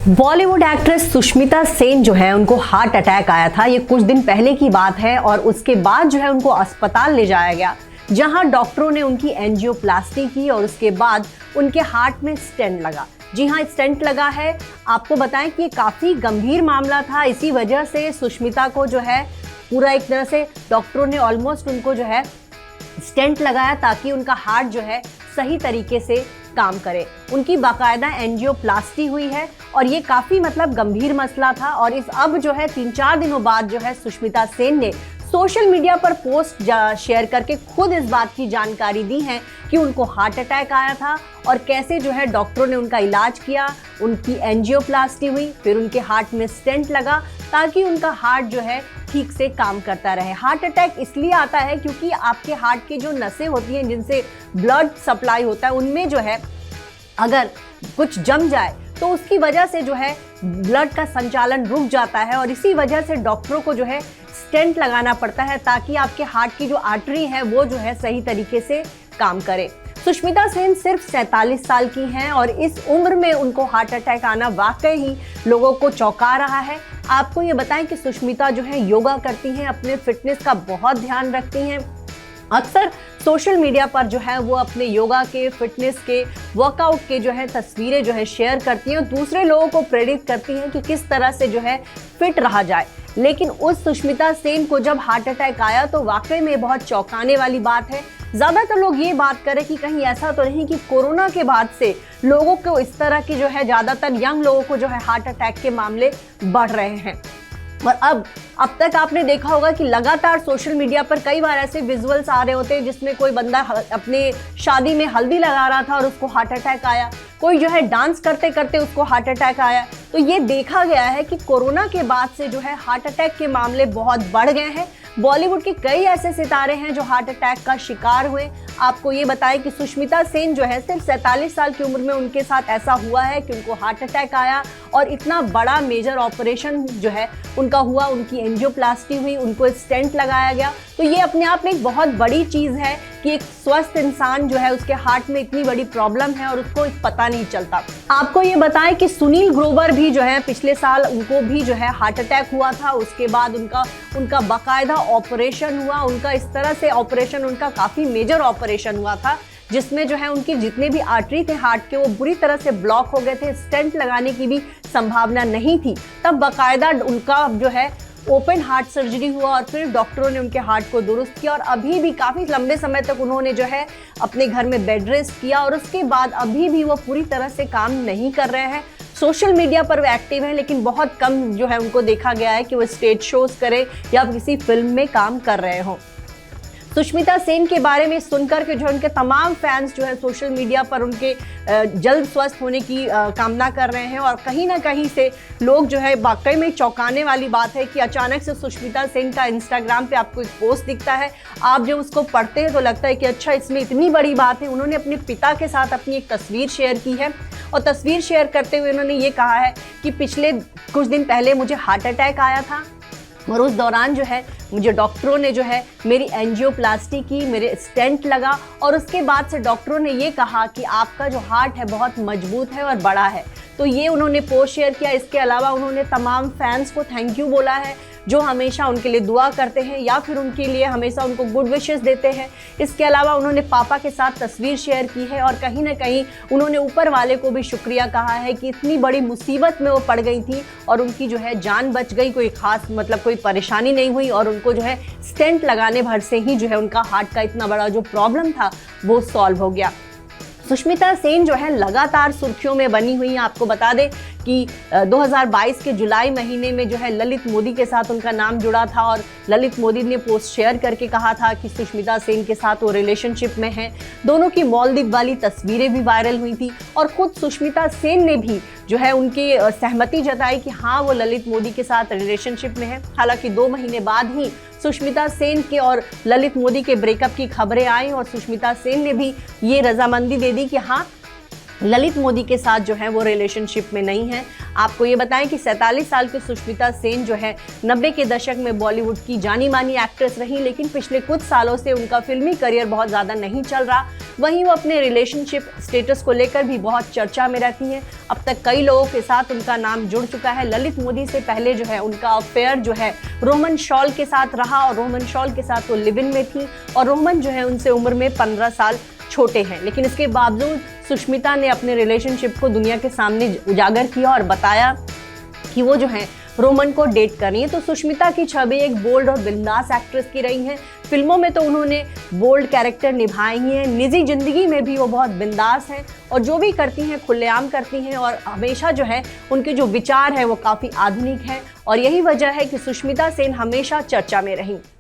Bollywood actress Sushmita Sen जो है उनको हार्ट अटैक आया था। ये कुछ दिन पहले की बात है और उसके बाद जो है उनको अस्पताल ले जाया गया, जहां डॉक्टरों ने उनकी एंजियोप्लास्टी की और उसके बाद उनके हार्ट में स्टेंट लगा। जी हाँ, स्टेंट लगा है। आपको बताएं कि ये काफ़ी गंभीर मामला था। इसी वजह से सुष्मिता को जो है पूरा एक तरह से डॉक्टरों ने ऑलमोस्ट उनको जो है स्टेंट लगाया ताकि उनका हार्ट जो है सही तरीके से काम करे। उनकी बाकायदा एंजियोप्लास्टी हुई है और ये काफ़ी गंभीर मसला था। और इस अब जो है 3-4 दिनों बाद जो है सुष्मिता सेन ने सोशल मीडिया पर पोस्ट शेयर करके खुद इस बात की जानकारी दी है कि उनको हार्ट अटैक आया था और कैसे जो है डॉक्टरों ने उनका इलाज किया, उनकी एंजियोप्लास्टी हुई, फिर उनके हार्ट में स्टेंट लगा ताकि उनका हार्ट जो है ठीक से काम करता रहे। हार्ट अटैक इसलिए आता है क्योंकि आपके हार्ट की जो नसें होती हैं जिनसे ब्लड सप्लाई होता है, उनमें जो है अगर कुछ जम जाए तो उसकी वजह से जो है ब्लड का संचालन रुक जाता है और इसी वजह से डॉक्टरों को जो है स्टेंट लगाना पड़ता है ताकि आपके हार्ट की जो आर्टरी है वो जो है सही तरीके से काम करे। सुष्मिता सेन सिर्फ 47 साल की हैं और इस उम्र में उनको हार्ट अटैक आना वाकई ही लोगों को चौंका रहा है। आपको ये बताएं कि सुष्मिता जो है योगा करती हैं, अपने फिटनेस का बहुत ध्यान रखती हैं। अक्सर सोशल मीडिया पर जो है वो अपने योगा के, फिटनेस के, वर्कआउट के जो है तस्वीरें जो है शेयर करती हैं और दूसरे लोगों को प्रेरित करती हैं कि किस तरह से जो है फिट रहा जाए। लेकिन उस सुष्मिता सेन को जब हार्ट अटैक आया तो वाकई में बहुत चौंकाने वाली बात है। ज़्यादातर लोग ये बात करें कि कहीं ऐसा तो नहीं कि कोरोना के बाद से लोगों को इस तरह की जो है ज़्यादातर यंग लोगों को जो है हार्ट अटैक के मामले बढ़ रहे हैं। और अब तक आपने देखा होगा कि लगातार सोशल मीडिया पर कई बार ऐसे विजुअल्स आ रहे होते हैं जिसमें कोई बंदा अपने शादी में हल्दी लगा रहा था और उसको हार्ट अटैक आया, कोई जो है डांस करते करते उसको हार्ट अटैक आया। तो ये देखा गया है कि कोरोना के बाद से जो है हार्ट अटैक के मामले बहुत बढ़ गए हैं। बॉलीवुड के कई ऐसे सितारे हैं जो हार्ट अटैक का शिकार हुए। आपको ये बताएं कि सुष्मिता सेन जो है सिर्फ 47 साल की उम्र में उनके साथ ऐसा हुआ है कि उनको हार्ट अटैक आया और इतना बड़ा मेजर ऑपरेशन जो है उनका हुआ, उनकी एंजियोप्लास्टी हुई, उनको स्टेंट लगाया गया। तो ये अपने आप में एक बहुत बड़ी चीज़ है कि एक स्वस्थ इंसान जो है उसके हार्ट में इतनी बड़ी प्रॉब्लम है और उसको पता नहीं चलता। आपको ये बताएं कि सुनील ग्रोवर भी जो है पिछले साल उनको भी जो है हार्ट अटैक हुआ था। उसके बाद उनका बाकायदा ऑपरेशन हुआ। उनका इस तरह से ऑपरेशन, उनका काफ़ी मेजर ऑपरेशन हुआ था जिसमें जो है उनके जितने भी आर्टरी थे हार्ट के वो बुरी तरह से ब्लॉक हो गए थे। स्टेंट लगाने की भी संभावना नहीं थी। तब बाकायदा उनका जो है ओपन हार्ट सर्जरी हुआ और फिर डॉक्टरों ने उनके हार्ट को दुरुस्त किया और अभी भी काफ़ी लंबे समय तक उन्होंने जो है अपने घर में बेड रेस्ट किया और उसके बाद अभी भी वो पूरी तरह से काम नहीं कर रहे हैं। सोशल मीडिया पर वो एक्टिव हैं लेकिन बहुत कम जो है उनको देखा गया है कि वो स्टेज शोज करें या किसी फिल्म में काम कर रहे हों। सुष्मिता सेन के बारे में सुनकर के जो उनके तमाम फैंस जो है सोशल मीडिया पर उनके जल्द स्वस्थ होने की कामना कर रहे हैं और कहीं ना कहीं से लोग जो है वाकई में चौंकाने वाली बात है कि अचानक से सुष्मिता सेन का इंस्टाग्राम पे आपको एक पोस्ट दिखता है। आप जब उसको पढ़ते हैं तो लगता है कि अच्छा, इसमें इतनी बड़ी बात है। उन्होंने अपने पिता के साथ अपनी एक तस्वीर शेयर की है और तस्वीर शेयर करते हुए उन्होंने ये कहा है कि पिछले कुछ दिन पहले मुझे हार्ट अटैक आया था और उस दौरान जो है मुझे डॉक्टरों ने जो है मेरी एंजियोप्लास्टी की, मेरे स्टेंट लगा और उसके बाद से डॉक्टरों ने ये कहा कि आपका जो हार्ट है बहुत मजबूत है और बड़ा है। तो ये उन्होंने पोस्ट शेयर किया। इसके अलावा उन्होंने तमाम फैंस को थैंक यू बोला है जो हमेशा उनके लिए दुआ करते हैं या फिर उनके लिए हमेशा उनको गुड विशेस देते हैं। इसके अलावा उन्होंने पापा के साथ तस्वीर शेयर की है और कहीं ना कहीं उन्होंने ऊपर वाले को भी शुक्रिया कहा है कि इतनी बड़ी मुसीबत में वो पड़ गई थी और उनकी जो है जान बच गई, कोई खास कोई परेशानी नहीं हुई और उनको जो है स्टेंट लगाने भर से ही जो है उनका हार्ट का इतना बड़ा जो प्रॉब्लम था वो सॉल्व हो गया। सुष्मिता सेन जो है लगातार सुर्खियों में बनी हुई है। आपको बता दें कि 2022 के जुलाई महीने में जो है ललित मोदी के साथ उनका नाम जुड़ा था और ललित मोदी ने पोस्ट शेयर करके कहा था कि सुष्मिता सेन के साथ वो रिलेशनशिप में हैं। दोनों की मालदीव वाली तस्वीरें भी वायरल हुई थी और खुद सुष्मिता सेन ने भी जो है उनकी सहमति जताई कि हाँ, वो ललित मोदी के साथ रिलेशनशिप में है। हालांकि 2 महीने बाद ही सुष्मिता सेन के और ललित मोदी के ब्रेकअप की खबरें आई और सुष्मिता सेन ने भी ये रजामंदी दे दी कि हाँ, ललित मोदी के साथ जो है वो रिलेशनशिप में नहीं है। आपको ये बताएं कि 47 साल की सुष्मिता सेन जो है 90 के दशक में बॉलीवुड की जानी मानी एक्ट्रेस रही, लेकिन पिछले कुछ सालों से उनका फिल्मी करियर बहुत ज़्यादा नहीं चल रहा। वहीं वो अपने रिलेशनशिप स्टेटस को लेकर भी बहुत चर्चा में रहती हैं। अब तक कई लोगों के साथ उनका नाम जुड़ चुका है। ललित मोदी से पहले जो है उनका अफेयर जो है रोहमन शॉल के साथ रहा, और रोहमन शॉल के साथ वो लिव इन में थी, और रोहमन जो है उनसे उम्र में 15 साल छोटे हैं। लेकिन इसके बावजूद सुष्मिता ने अपने रिलेशनशिप को दुनिया के सामने उजागर किया और बताया कि वो जो है रोहमन को डेट कर रही है। तो सुष्मिता की छवि एक बोल्ड और बिंदास एक्ट्रेस की रही है। फिल्मों में तो उन्होंने बोल्ड कैरेक्टर निभाए ही हैं, निजी जिंदगी में भी वो बहुत बिंदास हैं और जो भी करती हैं खुलेआम करती हैं, और हमेशा जो है उनके जो विचार है वो काफ़ी आधुनिक हैं, और यही वजह है कि सुष्मिता सेन हमेशा चर्चा में रहीं।